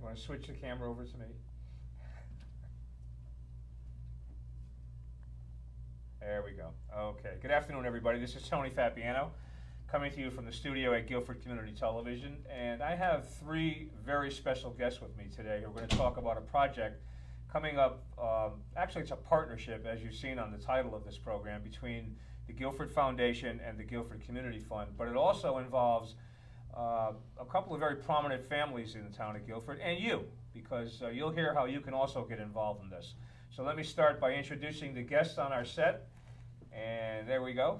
You want to switch the camera over to me? There we go. Okay. Good afternoon, everybody. This is Tony Fabiano, coming to you from the studio at Guilford Community Television. And I have three very special guests with me today. We're going to talk about a project coming up. Actually, it's a partnership, as you've seen on the title of this program, between the Guilford Foundation and the Guilford Community Fund. But it also involves a couple of very prominent families in the town of Guilford, and you, because you'll hear how you can also get involved in this. So let me start by introducing the guests on our set. And there we go.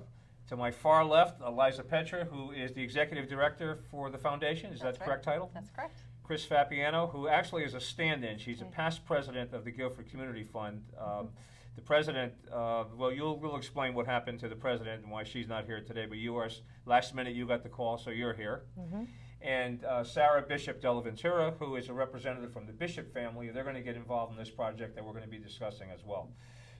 To my far left, Eliza Petra, who is the Executive Director for the Foundation. Is that the correct title? That's correct. Chris Fabiano, who actually is a stand-in. She's a past president of the Guilford Community Fund. The president, well, we'll explain what happened to the president and why she's not here today, but you are, last minute you got the call, so you're here. And Sarah Bishop Della Ventura, who is a representative from the Bishop family. They're going to get involved in this project that we're going to be discussing as well.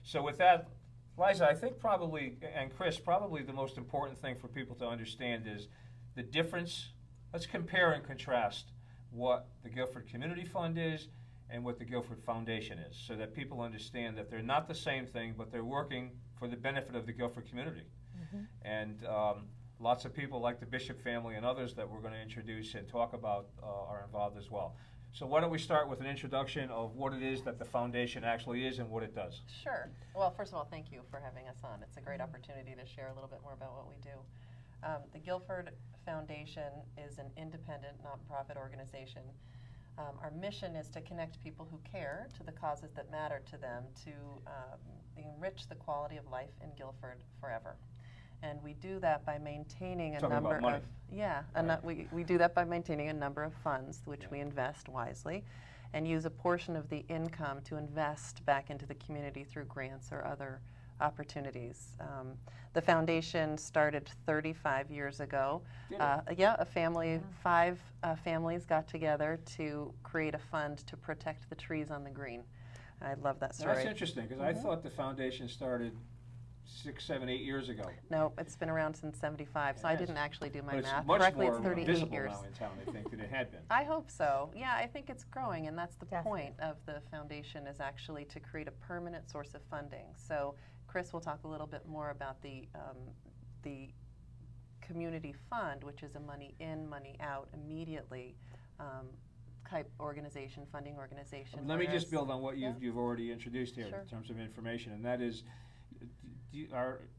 So with that, Liza, I think probably, and Chris, probably the most important thing for people to understand is the difference. Let's compare and contrast what the Guilford Community Fund is and what the Guilford Foundation is, so that people understand that they're not the same thing, but they're working for the benefit of the Guilford community. And lots of people like the Bishop family and others that we're going to introduce and talk about are involved as well. So why don't we start with an introduction of what it is that the foundation actually is and what it does. Sure. Well, first of all, thank you for having us on. It's a great opportunity to share a little bit more about what we do. The Guilford Foundation is an independent, nonprofit organization. Our mission is to connect people who care to the causes that matter to them to enrich the quality of life in Guilford forever. And we do that by maintaining a number of we do that by maintaining a number of funds which we invest wisely and use a portion of the income to invest back into the community through grants or other opportunities. The foundation started 35 years ago. A family, five families got together to create a fund to protect the trees on the green. I love that story. Now, that's interesting, because I thought the foundation started 6, 7, 8 years ago. No, it's been around since '75, so I didn't actually do my math much correctly. more It's 38 visible years. now in town, I think, than it had been. I hope so. Yeah, I think it's growing, and that's the point of the foundation, is actually to create a permanent source of funding. So Chris will talk a little bit more about the community fund, which is a money in, money out immediately type organization, funding organization. Let me just build on what you've already introduced here in terms of information, and that is,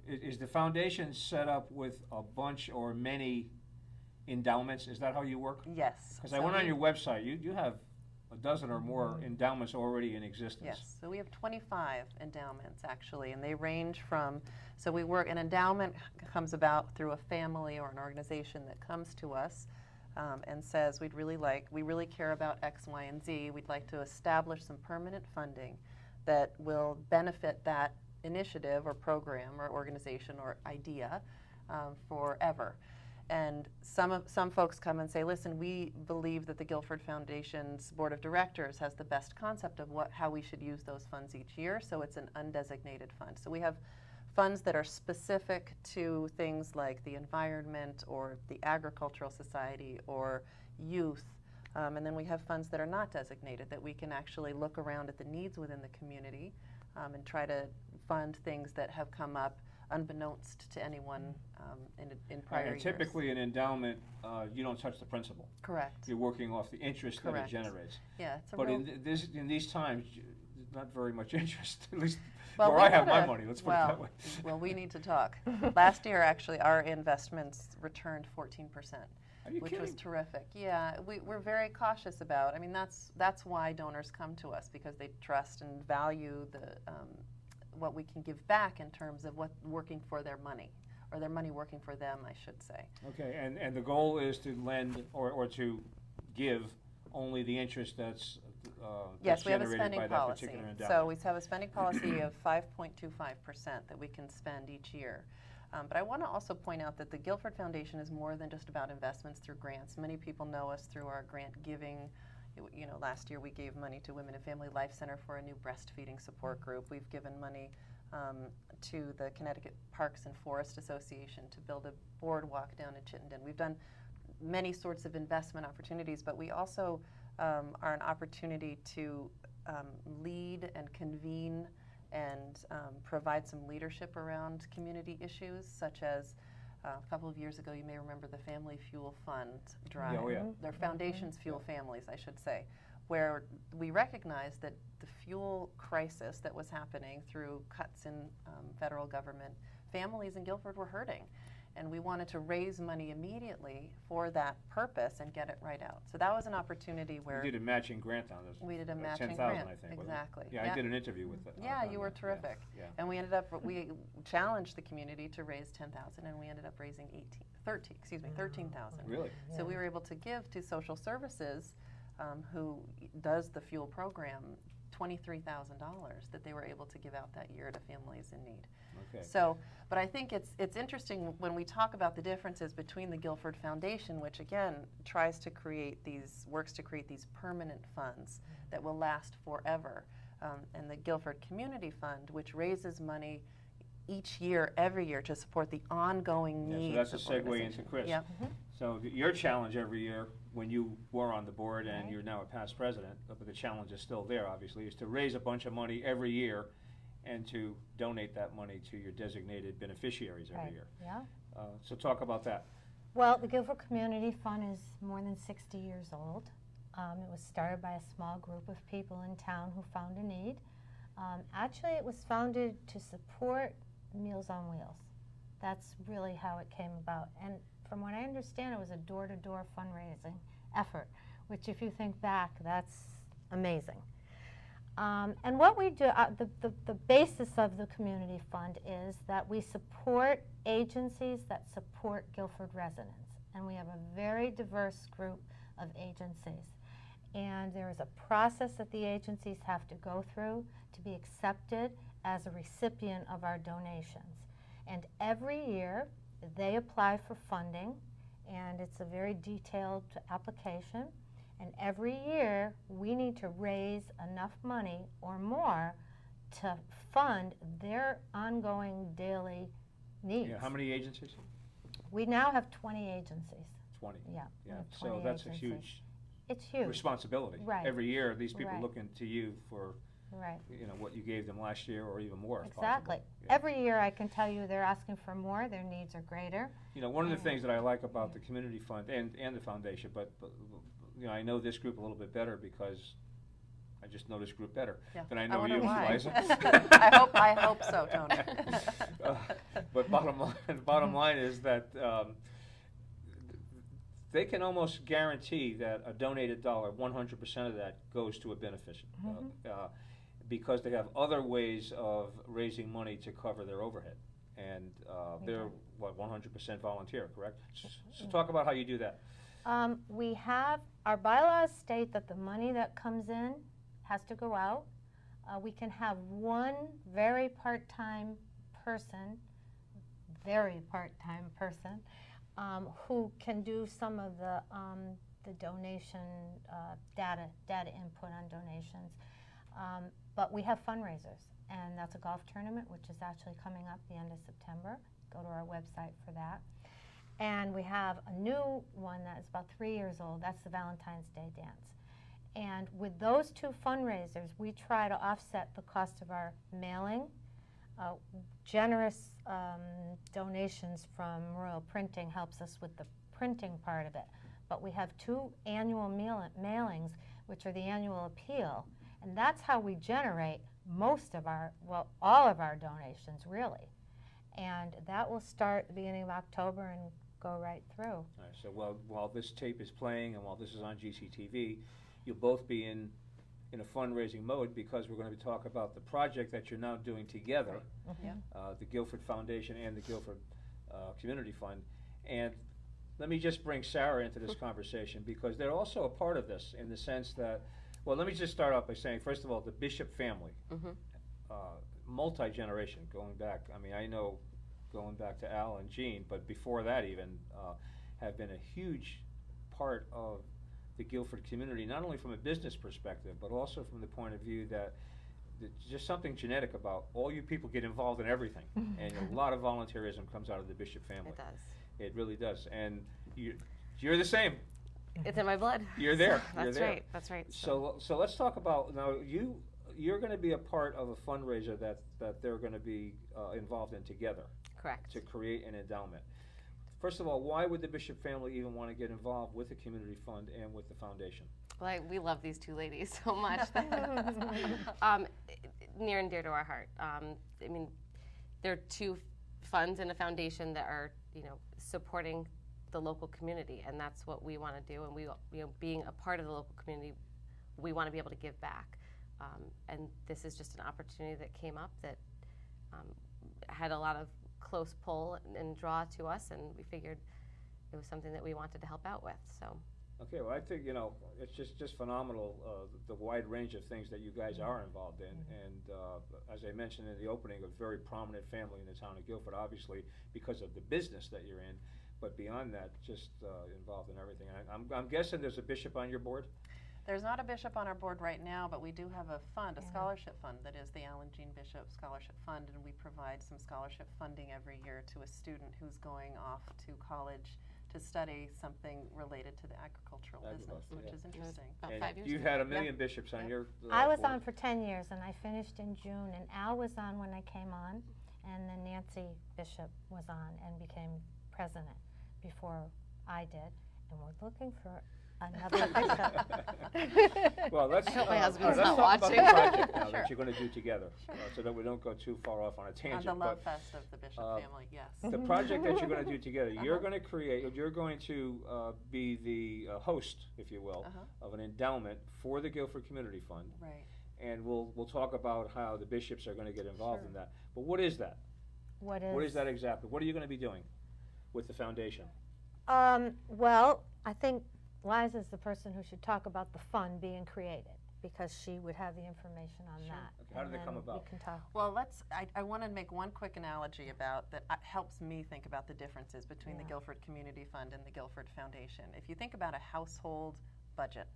is the foundation set up with a bunch or many endowments? Is that how you work? Yes. Because I went on your website. You have a dozen or more endowments already in existence. Yes. So we have 25 endowments, actually, and they range from, so we work, an endowment comes about through a family or an organization that comes to us and says, we really care about X, Y, and Z. We'd like to establish some permanent funding that will benefit that initiative or program or organization or idea forever. And some folks come and say, listen, we believe that the Guilford Foundation's Board of Directors has the best concept of how we should use those funds each year, so it's an undesignated fund. So we have funds that are specific to things like the environment or the agricultural society or youth. And then we have funds that are not designated, that we can actually look around at the needs within the community and try to fund things that have come up unbeknownst to anyone in prior years. And typically an endowment, you don't touch the principal. Correct. You're working off the interest that it generates. Yeah, it's a but real in these times, not very much interest, at least well, where I have my money, let's put it that way. Well, we need to talk. Last year, actually, our investments returned 14%. Which was terrific. Yeah, we're very cautious about. I mean, that's why donors come to us, because they trust and value what we can give back in terms of what working for their money, or their money working for them, I should say. Okay, and the goal is to lend or to give only the interest that's yes, we have a generated spending by that policy. particular endowment. So we have a spending policy of 5.25% that we can spend each year. But I want to also point out that the Guilford Foundation is more than just about investments through grants. Many people know us through our grant giving. You know, last year we gave money to Women and Family Life Center for a new breastfeeding support group. We've given money to the Connecticut Parks and Forest Association to build a boardwalk down in Chittenden. We've done many sorts of investment opportunities, but we also are an opportunity to lead and convene and provide some leadership around community issues, such as a couple of years ago, you may remember the Family Fuel Fund drive. Oh, yeah. Their foundations fuel families, I should say, where we recognized that the fuel crisis that was happening through cuts in federal government, families in Guilford were hurting. And we wanted to raise money immediately for that purpose and get it right out. So that was an opportunity where You did a matching grant on this. we did a matching 10,000, grant. I think. wasn't it? Exactly. Yeah, I did an interview with it. Yeah, on you were that. terrific. Yeah. And we challenged the community to raise 10,000, and we ended up raising 13,000. Really? So we were able to give to social services, who does the fuel program, $23,000 that they were able to give out that year to families in need. Okay. So, but I think it's interesting when we talk about the differences between the Guilford Foundation, which again works to create these permanent funds that will last forever, and the Guilford Community Fund, which raises money each year, every year, to support the ongoing needs. So that's a of segue organizations. into Chris. Yeah. So your challenge every year, when you were on the board and Right. you're now a past president, but the challenge is still there, obviously, is to raise a bunch of money every year and to donate that money to your designated beneficiaries every Right. year. Yeah. So talk about that. Well, the Guilford Community Fund is more than 60 years old. It was started by a small group of people in town who found a need. Actually, it was founded to support Meals on Wheels. That's really how it came about. And from what I understand, it was a door-to-door fundraising effort, which if you think back, that's amazing. And what we do, the basis of the community fund is that we support agencies that support Guilford residents. And we have a very diverse group of agencies. And there is a process that the agencies have to go through to be accepted as a recipient of our donations. And every year they apply for funding, and it's a very detailed application. And every year, we need to raise enough money or more to fund their ongoing daily needs. Yeah, how many agencies? We now have 20 agencies. 20. Yeah. we Yeah. have So 20 that's agencies. a huge It's huge. responsibility. Right. Every year, these people Right. looking to you for Right. what you gave them last year or even more. if Exactly. possible. Yeah. Every year, I can tell you they're asking for more. Their needs are greater. One of the things that I like about the community fund and the foundation, but I know this group a little bit better because I just know this group better Yeah. than I know wonder you, why. Liza. I hope so, Tony. But bottom line is that they can almost guarantee that a donated dollar, 100% of that goes to a beneficent, because they have other ways of raising money to cover their overhead, and they're 100% volunteer, correct? So talk about how you do that. We have, our bylaws state that the money that comes in has to go out. We can have one very part-time person, who can do some of the donation data input on donations. But we have fundraisers, and that's a golf tournament, which is actually coming up the end of September. Go to our website for that. And we have a new one that is about 3 years old. That's the Valentine's Day dance. And with those two fundraisers, we try to offset the cost of our mailing. Generous donations from Royal Printing helps us with the printing part of it. But we have two annual mailings, which are the annual appeal. And that's how we generate most of our, well, all of our donations, really. And that will start at the beginning of October and go right through. All right, so while this tape is playing and while this is on GCTV, you'll both be in a fundraising mode, because we're going to be talking about the project that you're now doing together, Yeah. The Guilford Foundation and the Guilford Community Fund. And let me just bring Sarah into this conversation, because they're also a part of this in the sense that, well, let me just start off by saying, first of all, the Bishop family, multi-generation going back. I mean, I know going back to Al and Jean, but before that even, have been a huge part of the Guilford community, not only from a business perspective, but also from the point of view that there's just something genetic about all you people get involved in everything. And a lot of volunteerism comes out of the Bishop family. It does. It really does. And you're the same. It's in my blood. You're there. So You're that's there. right. That's right. So let's talk about now. You're going to be a part of a fundraiser that they're going to be involved in together Correct. to create an endowment. First of all, why would the Bishop family even want to get involved with the community fund and with the foundation? Well, we love these two ladies so much. Near and dear to our heart. I mean, there are two funds and a foundation that are, supporting the local community, and that's what we want to do. And we, being a part of the local community, we want to be able to give back. And this is just an opportunity that came up that had a lot of close pull and draw to us, and we figured it was something that we wanted to help out with. So. Okay, well, I think, it's just phenomenal, the wide range of things that you guys are involved in. And as I mentioned in the opening, a very prominent family in the town of Guilford, obviously, because of the business that you're in. But beyond that, just involved in everything. I'm guessing there's a bishop on your board? There's not a bishop on our board right now, but we do have a fund, a scholarship fund, that is the Alan Jean Bishop Scholarship Fund, and we provide some scholarship funding every year to a student who's going off to college to study something related to the agricultural business, which is interesting. About And 5 years you've ago. had a million bishops on your I was board. on for 10 years, and I finished in June, and Al was on when I came on, and then Nancy Bishop was on and became president before I did, and we're looking for another bishop. Well, let's, I hope my husband's let's not talk watching. about the project now Sure. that you're going to do together, so that we don't go too far off on a On tangent. the love but fest of the Bishop family, yes. the project that you're going to do together, you're going to be the host, if you will, of an endowment for the Guilford Community Fund. Right. And we'll talk about how the bishops are going to get involved Sure. in that. But what is that? What What is that exactly? What are you going to be doing with the foundation? Well, I think Liza's the person who should talk about the fund being created, because she would have the information on Sure. that. Okay, how did and it come then about? We can talk. Well, I want to make one quick analogy about that helps me think about the differences between the Guilford Community Fund and the Guilford Foundation. If you think about a household budget,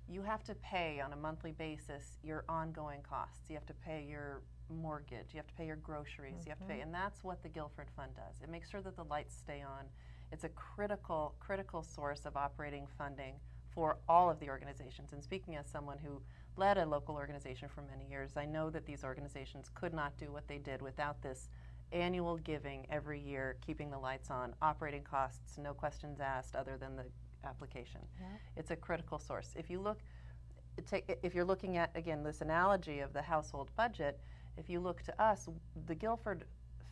you have to pay on a monthly basis your ongoing costs. You have to pay your mortgage, you have to pay your groceries, you have to pay, and that's what the Guilford Fund does. It makes sure that the lights stay on. It's a critical source of operating funding for all of the organizations. And speaking as someone who led a local organization for many years, I know that these organizations could not do what they did without this annual giving every year, keeping the lights on, operating costs, no questions asked other than the application. Yeah. It's a critical source. If you're looking at, again, this analogy of the household budget, if you look to us, the Guilford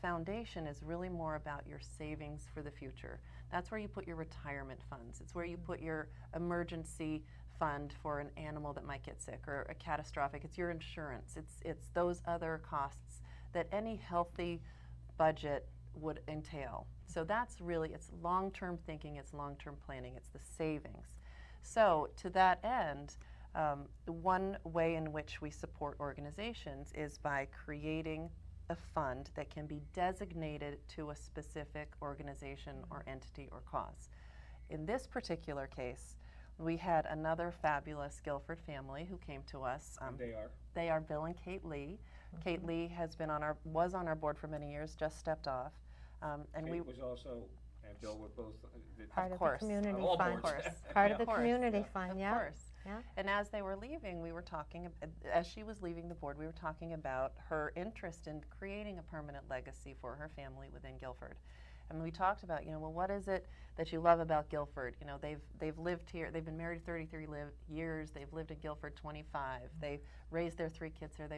Foundation is really more about your savings for the future. That's where you put your retirement funds. It's where you put your emergency fund for an animal that might get sick or a catastrophic. It's your insurance. It's those other costs that any healthy budget would entail. So that's really, it's long-term thinking, it's long-term planning, it's the savings. So to that end, one way in which we support organizations is by creating a fund that can be designated to a specific organization or entity or cause. In this particular case, we had another fabulous Guilford family who came to us. And they are? They are Bill and Kate Lee. Kate Lee was on our board for many years, just stepped off. And Kate was also, and Bill were both. Part of course. the community All fund. boards. Part of the Of course. community fund, Of yeah. course. Yeah. And as they were leaving, we were talking, as she was leaving the board, we were talking about her interest in creating a permanent legacy for her family within Guilford. And we talked about, well, what is it that you love about Guilford? They've lived here, they've been married 33 years, they've lived in Guilford 25, they raised their 3 kids here, they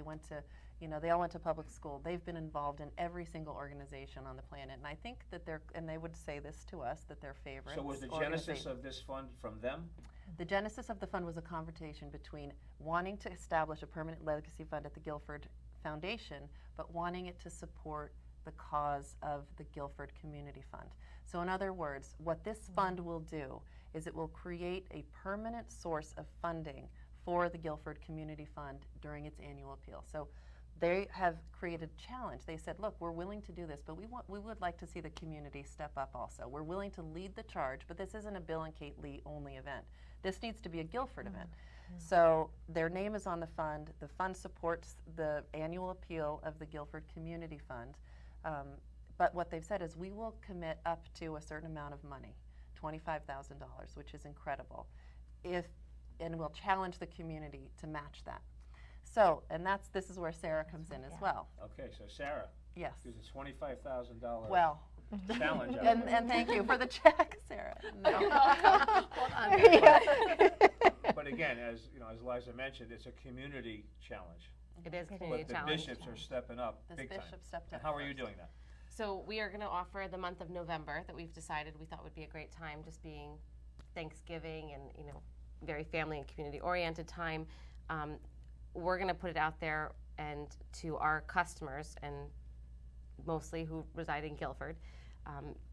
all went to public school, they've been involved in every single organization on the planet. And I think that and they would say this to us, that their favorite. So was the genesis of this fund from them? The genesis of the fund was a conversation between wanting to establish a permanent legacy fund at the Guilford Foundation, but wanting it to support the cause of the Guilford Community Fund. So in other words, what this fund will do is it will create a permanent source of funding for the Guilford Community Fund during its annual appeal. So they have created a challenge. They said, look, we're willing to do this, but we would like to see the community step up also. We're willing to lead the charge, but this isn't a Bill and Kate Lee only event. This needs to be a Guilford event. So their name is on the fund. The fund supports the annual appeal of the Guilford Community Fund. But what they've said is we will commit up to a certain amount of money $25,000, which is incredible. And we'll challenge the community to match that. So, and this is where Sarah comes in as well. Okay, so Sarah, Yes. there's a $25,000 Well, challenge out and, there. and thank you for the check, Sarah. No. Hold on. But again, as you know, as Liza mentioned, it's a community challenge. It is But community But the challenge. bishops are stepping up This big time. bishop stepped up And how are you first. doing that? So we are going to offer the month of November that we've decided we thought would be a great time, just being Thanksgiving and very family and community oriented time. We're going to put it out there and to our customers, and mostly who reside in Guilford,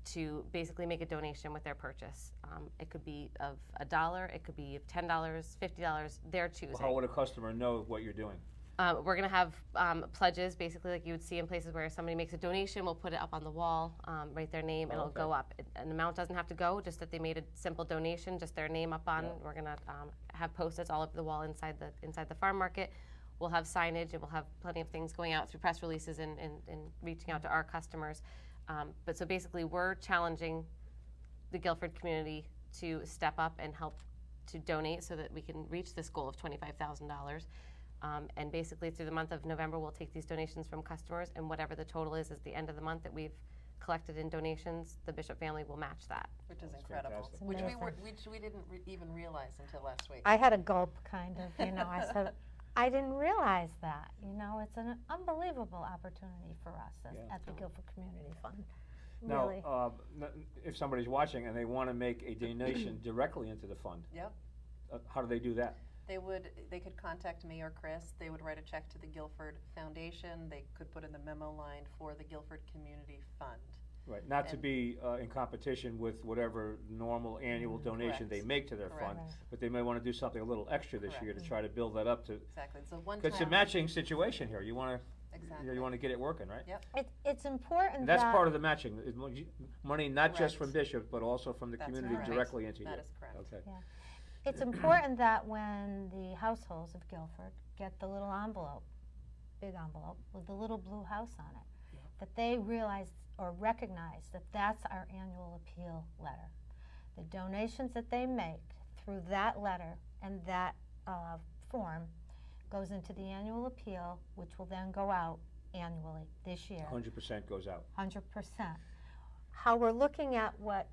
to basically make a donation with their purchase. It could be of $1, it could be of $10, $50, their choosing. How would a customer know what you're doing? We're going to have pledges, basically like you would see in places where somebody makes a donation, we'll put it up on the wall, write their name, and it'll go up. An amount doesn't have to go, just that they made a simple donation, just their name up on. Yeah. We're going to have Post-its all over the wall inside the farm market. We'll have signage, and we'll have plenty of things going out through press releases and reaching out to our customers. But so basically, we're challenging the Guilford community to step up and help to donate so that we can reach this goal of $25,000. And basically, through the month of November, we'll take these donations from customers, and whatever the total is the end of the month that we've collected in donations, the Bishop family will match that. Which is That's incredible. fantastic. Which Amazing. we didn't even realize until last week. I had a gulp, kind of, I said, I didn't realize that. It's an unbelievable opportunity for us at the Guilford Community Fund. Now, Really. if somebody's watching and they want to make a donation directly into the fund, Yep. How do they do that? They could contact me or Chris. They would write a check to the Guilford Foundation. They could put in the memo line for the Guilford Community Fund. Right, not to And- be in competition with whatever normal annual donation they Correct. make to their Correct. fund, but they may want to do something a little extra this year to Correct. try to build that up to. Exactly. It's a one-time. Because it's a matching situation here. You want to, Exactly. you want to get it working, right? Yep. It's important And that's that part of the matching. Money not just from Correct. Bishop, but also from the That's community correct. directly into you. That is correct. Okay. it's important that when the households of Guilford get the little envelope, big envelope, with the little blue house on it, that they realize or recognize that that's our annual appeal letter. The donations that they make through that letter and that form goes into the annual appeal, which will then go out annually this year. 100% goes out. 100%. How we're looking at what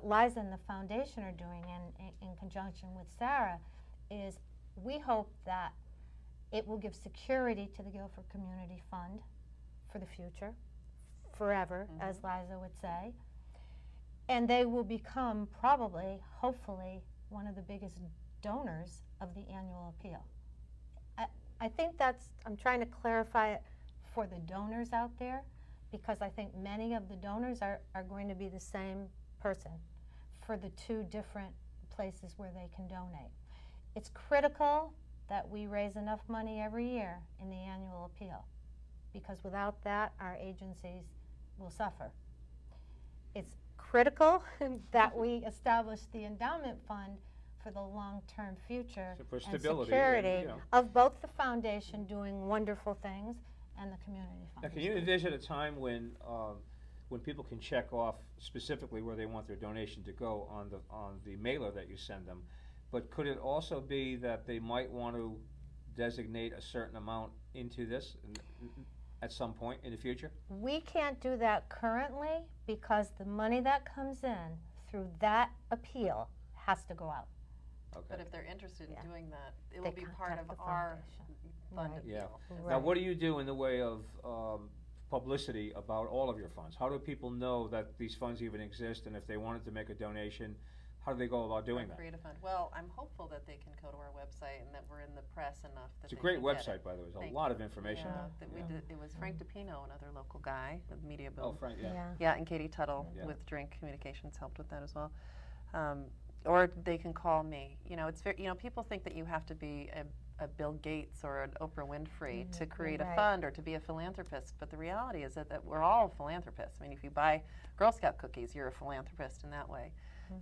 Liza and the foundation are doing in conjunction with Sarah is we hope that it will give security to the Guilford Community Fund for the future, forever, as Liza would say. And they will become probably, hopefully, one of the biggest donors of the annual appeal. I think I'm trying to clarify it for the donors out there, because I think many of the donors are going to be the same person for the two different places where they can donate. It's critical that we raise enough money every year in the annual appeal, because without that, our agencies will suffer. It's critical that we establish the endowment fund for the long-term future So for and stability, security you know. of both the foundation doing wonderful things and the community fund. Now, can you envision a time when people can check off specifically where they want their donation to go on the mailer that you send them? But could it also be that they might want to designate a certain amount into this at some point in the future? We can't do that currently because the money that comes in through that appeal has to go out. Okay. But if they're interested in Yeah. doing that, it They will be part contact of the our foundation. fund Right. Yeah. appeal. Now, what do you do in the way of publicity about all of your funds? How do people know that these funds even exist, and if they wanted to make a donation, how do they go about doing that? Create a fund. Well, I'm hopeful that they can go to our website and that we're in the press enough that It's a they great can get website, it. by the way. There's Thank a lot you. of information Yeah, there. that we Yeah. did. It was Frank DePino, another local guy with Media Oh, Boom. Frank, yeah. Yeah, and Katie Tuttle Yeah. with Drink Communications helped with that as well. Or they can call me. It's very. People think that you have to be a Bill Gates or an Oprah Winfrey to create a Right. fund or to be a philanthropist. But the reality is that we're all philanthropists. I mean, if you buy Girl Scout cookies, you're a philanthropist in that way.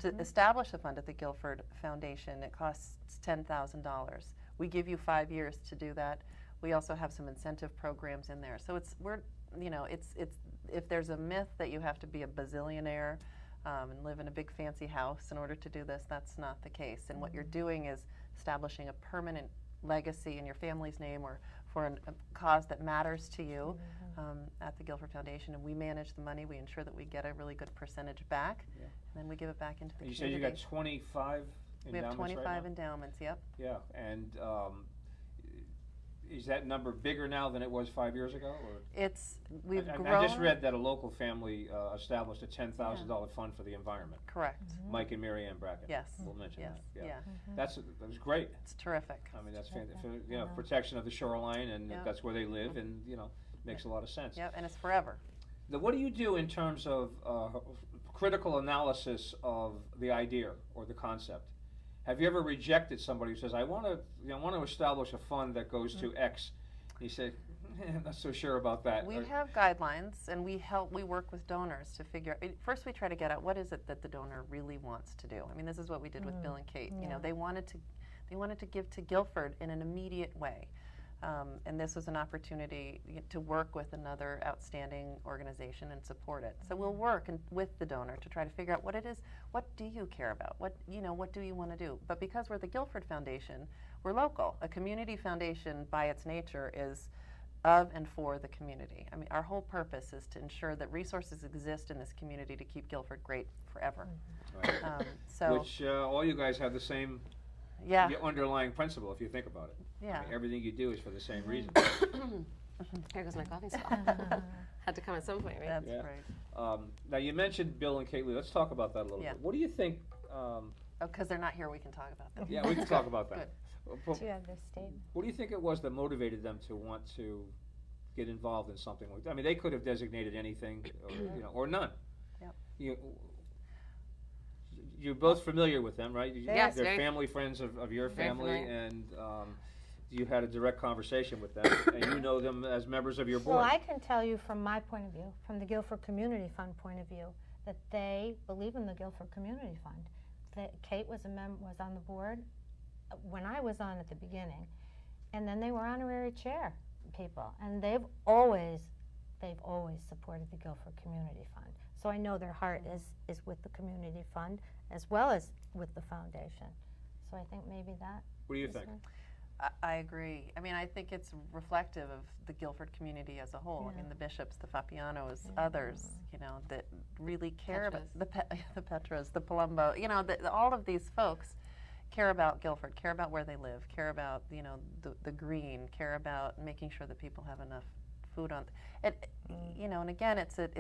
To establish a fund at the Guilford Foundation, it costs $10,000. We give you 5 years to do that. We also have some incentive programs in there. So if there's a myth that you have to be a bazillionaire and live in a big fancy house in order to do this. That's not the case. And what you're doing is establishing a permanent legacy in your family's name or for a cause that matters to you at the Guilford Foundation. And we manage the money. We ensure that we get a really good percentage back, and then we give it back into the community. You said you got 25 endowments. We have 25 right now? endowments, yep. Yeah, and is that number bigger now than it was 5 years ago? Or? We've grown. I just read that a local family established a $10,000 fund for the environment. Correct. Mike and Mary Ann Bracken. Yes. We'll mention Yes. that. Yeah. That was great. It's terrific. I mean, that's fantastic. For, protection of the shoreline, and that's where they live, and makes a lot of sense. Yep, and it's forever. Now, what do you do in terms of critical analysis of the idea or the concept? Have you ever rejected somebody who says, "I want to establish a fund that goes to X"? And you say, "I'm not so sure about that." We have guidelines, and we work with donors to figure. First, we try to get out what is it that the donor really wants to do. I mean, this is what we did with Bill and Kate. Yeah. They wanted to give to Guilford in an immediate way. And this was an opportunity to work with another outstanding organization and support it. So we'll work with the donor to try to figure out what it is. What do you care about? What do you want to do? But because we're the Guilford Foundation, we're local. A community foundation, by its nature, is of and for the community. I mean, our whole purpose is to ensure that resources exist in this community to keep Guilford great forever. Right. Which all you guys have the same underlying principle, if you think about it. Yeah. I mean, everything you do is for the same reason. Here goes my coffee spot. Had to come at some point, right? That's right. Now, you mentioned Bill and Kate Lee. Let's talk about that a little bit. What do you think? Because they're not here, we can talk about them. Yeah, we can talk about that. Do you have their statement? What do you think it was that motivated them to want to get involved in something like that? I mean, they could have designated anything, or none. Yep. You're both familiar with them, right? Yes, They're family friends of your family, and you had a direct conversation with them, and you know them as members of your board. Well, I can tell you from my point of view, from the Guilford Community Fund point of view, that they believe in the Guilford Community Fund. Kate was on the board when I was on at the beginning, and then they were honorary chair people, and they've always supported the Guilford Community Fund. So I know their heart is with the Community Fund as well as with the foundation. So I think maybe that. What do you think? I agree. I mean, I think it's reflective of the Guilford community as a whole. I mean, the bishops, the Fapianos, others, that really care about the Petras, the Palumbo, all of these folks care about Guilford, care about where they live, care about, the green, care about making sure that people have enough food on. And again, it's a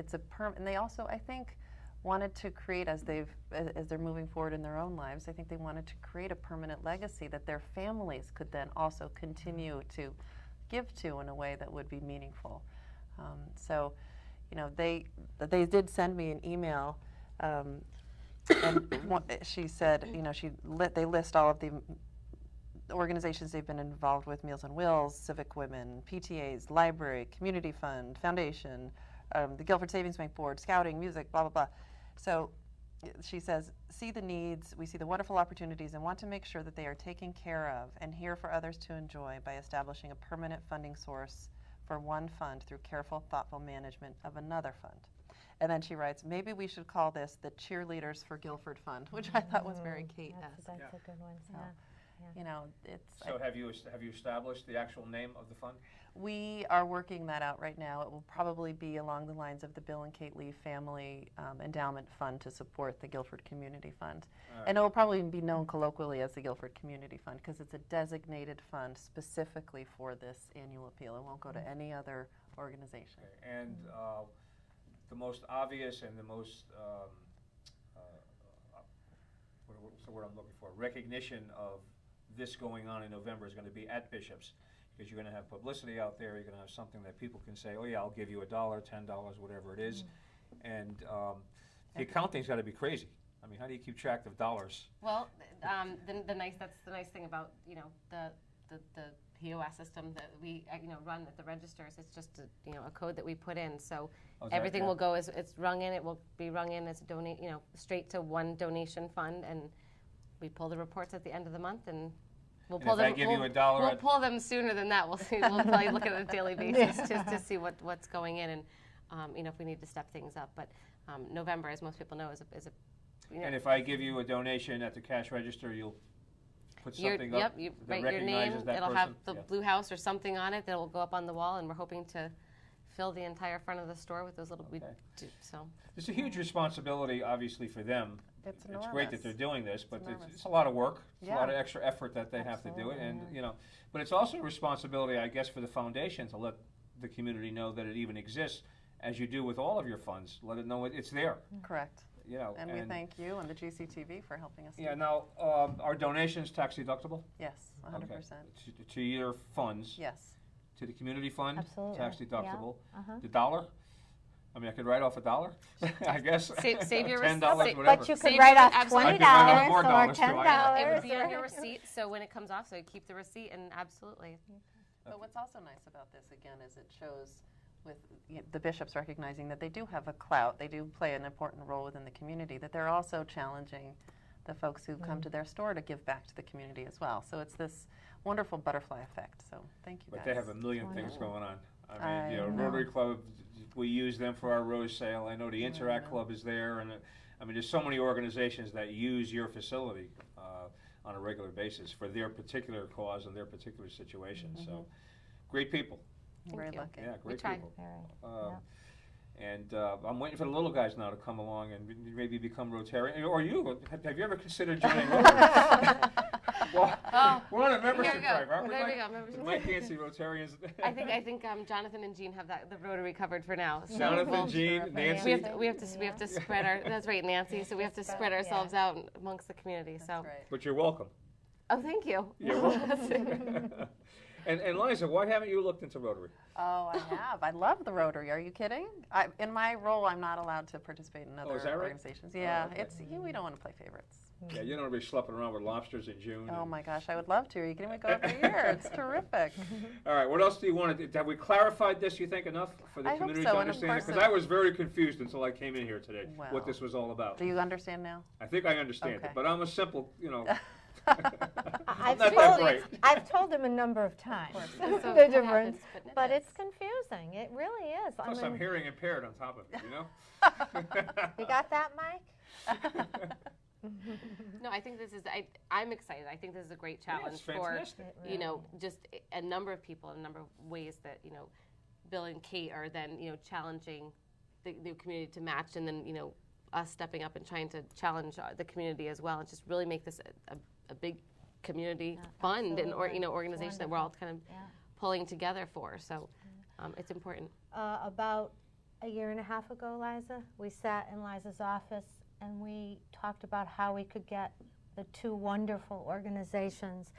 and they also, I think, wanted to create, as they're moving forward in their own lives, I think they wanted to create a permanent legacy that their families could then also continue to give to in a way that would be meaningful. So, they did send me an email, and she said, they list all of the organizations they've been involved with: Meals on Wheels, Civic Women, PTAs, Library, Community Fund, Foundation, the Guilford Savings Bank Board, Scouting, Music, blah, blah, blah. So she says, see the needs, we see the wonderful opportunities, and want to make sure that they are taken care of and here for others to enjoy by establishing a permanent funding source for one fund through careful, thoughtful management of another fund. And then she writes, maybe we should call this the Cheerleaders for Guilford Fund, which I thought was very Kate-esque. That's a good one. So, So have you established the actual name of the fund? We are working that out right now. It will probably be along the lines of the Bill and Kate Lee Family Endowment Fund to support the Guilford Community Fund. Right. And it will probably be known colloquially as the Guilford Community Fund because it's a designated fund specifically for this annual appeal. It won't go to any other organization. Okay. And the most obvious and the most, what's the word I'm looking for, recognition of this going on in November is going to be at Bishop's, because you're going to have publicity out there. You're going to have something that people can say, oh yeah, I'll give you $1, $10, whatever it is. And the accounting's got to be crazy. I mean, how do you keep track of dollars? Well, that's the nice thing about the POS system that we run at the registers. It's just a code that we put in. So everything will go as it's rung in. It will be rung in as a straight to one donation fund, and we pull the reports at the end of the month, and we'll pull them. If I give you $1, we'll pull them sooner than that. We'll see. We'll probably look at it on a daily basis just to see what's going in, and if we need to step things up. But November, as most people know, is a you know, And if I give you a donation at the cash register, you'll put something yep, up you that write your recognizes name. that It'll person? have the Yeah. blue house or something on it that will go up on the wall, and we're hoping to fill the entire front of the store with those little. Okay. So It's a huge responsibility, obviously, for them. It's It's great that enormous. they're doing this, but enormous. it's a lot of work. It's a Yeah. lot of extra effort that they have to do it, and Absolutely, but it's also a responsibility, I guess, for the foundation to let the community know that it even exists, as you do with all of your funds. Let it know it's there. Correct. And we thank you and the GCTV for helping us. Yeah. do Now, are donations tax deductible? that. Yes, 100%. Okay. To your funds, Yes. to the community fund, Absolutely. tax Yeah. deductible. Uh-huh. The dollar. I mean, I could write off $1, I guess. Save your $10, receipt. whatever. But you could Save write your- off absolutely. $20 I could write off more or dollars, too. $10. it would be on or- your receipt. So when it comes off, so keep the receipt, and absolutely. But what's also nice about this, again, is it shows with the bishops recognizing that they do have a clout, they do play an important role within the community, that they're also challenging the folks who come to their store to give back to the community as well. So it's this wonderful butterfly effect. So thank you guys. But they have a million things going on. I mean, I know. Rotary Club, we use them for our rose sale. I know the Interact know. Club is there, and I mean, there's so many organizations that use your facility on a regular basis for their particular cause and their particular situation. So, great people. Very Thank you. lucky. Yeah, great try. people. Very, And I'm waiting for the little guys now to come along and maybe become Rotarian. Or you, have you ever considered joining Rotary? Well, we're on a membership Here we go. drive, aren't we? There we Mike? go, membership. Mike can't see Rotarians. I think Jonathan and Jean have the Rotary covered for now. So Jonathan, we'll- Jean, Terrific. Nancy. we have to spread our. That's right, Nancy. So we have to spread ourselves out amongst the community. That's So right. But you're welcome. oh, thank you. You're welcome. And Liza, why haven't you looked into Rotary? Oh, I have. I love the Rotary. Are you kidding? In my role, I'm not allowed to participate in other is that right? organizations. Yeah, okay. we don't want to play favorites. Yeah, you don't want to be schlepping around with lobsters in June. Oh and- my gosh, I would love to. Are you kidding? We go every year. It's terrific. All right, what else do you want to do? Have we clarified this, you think, enough for the I hope community so, to and of understand it? course Because I was very confused until I came in here today, Well, what this was all about. Do you understand now? I think I understand it, Okay. but I'm a simple, I've not that told, great. I've told him a number of times So the it difference, happens, but it's confusing. It really is. Plus, I I'm mean, hearing impaired on top of it, you know? you got that, Mike? No, I think this is. I'm excited. I think this is a great Yeah, challenge it's for fantastic. just a number of people, a number of ways that Bill and Kate are then challenging the community to match, and then us stepping up and trying to challenge the community as well, and just really make this a big community fund and absolutely. organization that we're all kind of Yeah. pulling together for. So it's important. About a year and a half ago, Liza, we sat in Liza's office and we talked about how we could get the two wonderful organizations,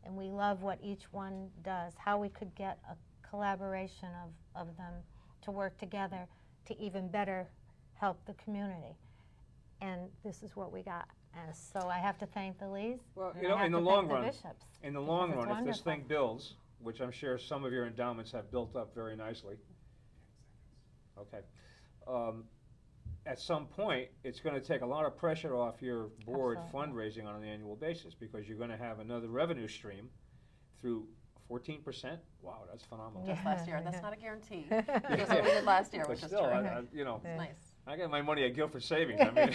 and we love what each one does, how we could get a collaboration of them to work together to even better help the community. And this is what we got. And so I have to thank the Lees. Well, and I have in the to long thank the run, bishops. in the long Because run, it's if this thing builds, which I'm sure some of your endowments have built up very nicely, okay, at some point, it's going to take a lot of pressure off your board Absolutely. fundraising on an annual basis, because you're going to have another revenue stream through 14%. Wow, that's phenomenal. Just last year. That's not a guarantee. Yeah. That's what we did last year, But which is still, terrific. I Nice. I got my money at Guilford Savings. I mean,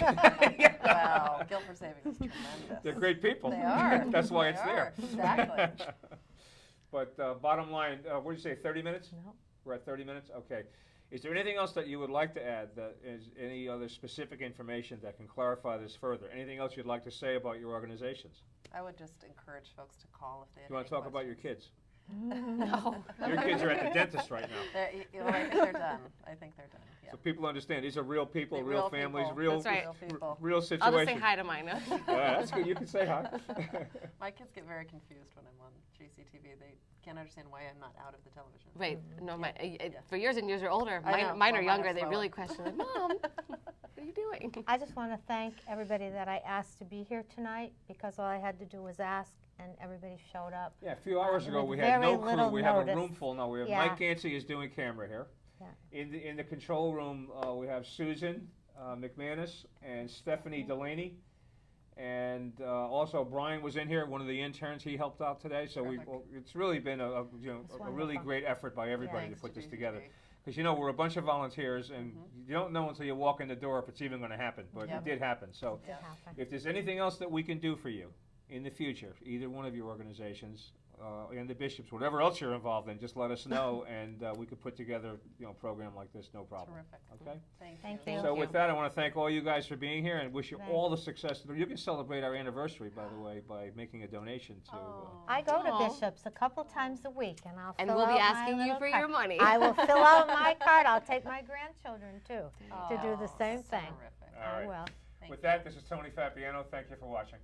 Wow, Guilford Savings is tremendous. they're great people. They are. That's why They it's are. there. Exactly. But bottom line, what did you say, 30 minutes? No. We're at 30 minutes? Okay. Is there anything else that you would like to add? That is any other specific information that can clarify this further? Anything else you'd like to say about your organizations? I would just encourage folks to call if they have You want to any talk about your questions. kids? No. Your kids are at the dentist right now. I think they're done. I think they're done. Yeah. So people understand, these are real people, They're real real families, people. real, That's right. Real people. real I'll situations. just say hi to mine. Yeah, that's good. You can say hi. My kids get very confused when I'm on GCTV. They can't understand why I'm not out of the television. Right. No, Yeah. for years and years are older. I Mine, know. mine Well, are mine younger. are They slower. really question, like, Mom, what are you doing? I just want to thank everybody that I asked to be here tonight, because all I had to do was ask and everybody showed up. Yeah, a few hours ago, With we had no very crew. little We have a notice. room full now. We have Yeah. Mike Yancey is doing camera here. Yeah. In the control room, we have Susan McManus and Stephanie Delaney. And also, Brian was in here, one of the interns. He helped out today. So Terrific. it's really been a It's really wonderful. great effort by everybody Thanks to put to this BCG. together. Because we're a bunch of volunteers, and you don't know until you walk in the door if it's even going to happen. But Yep. it did happen. So It happened. if there's anything else that we can do for you in the future, either one of your organizations and the bishops, whatever else you're involved in, just let us know, and we could put together a program like this, no problem. Terrific. Okay. Thank Thank you. So with that, I want to thank all you guys for being here and wish you Thanks. all the success. You can celebrate our anniversary, by the way, by making a donation to. Oh. I go to Aw. Bishops a couple times a week, and I'll And fill we'll be out my asking you little for card. your money. I will fill out my card. I'll take my grandchildren too to do the Oh, same that's thing. terrific. All I right. will. Thank With you. that, this is Tony Fabiano. Thank you for watching.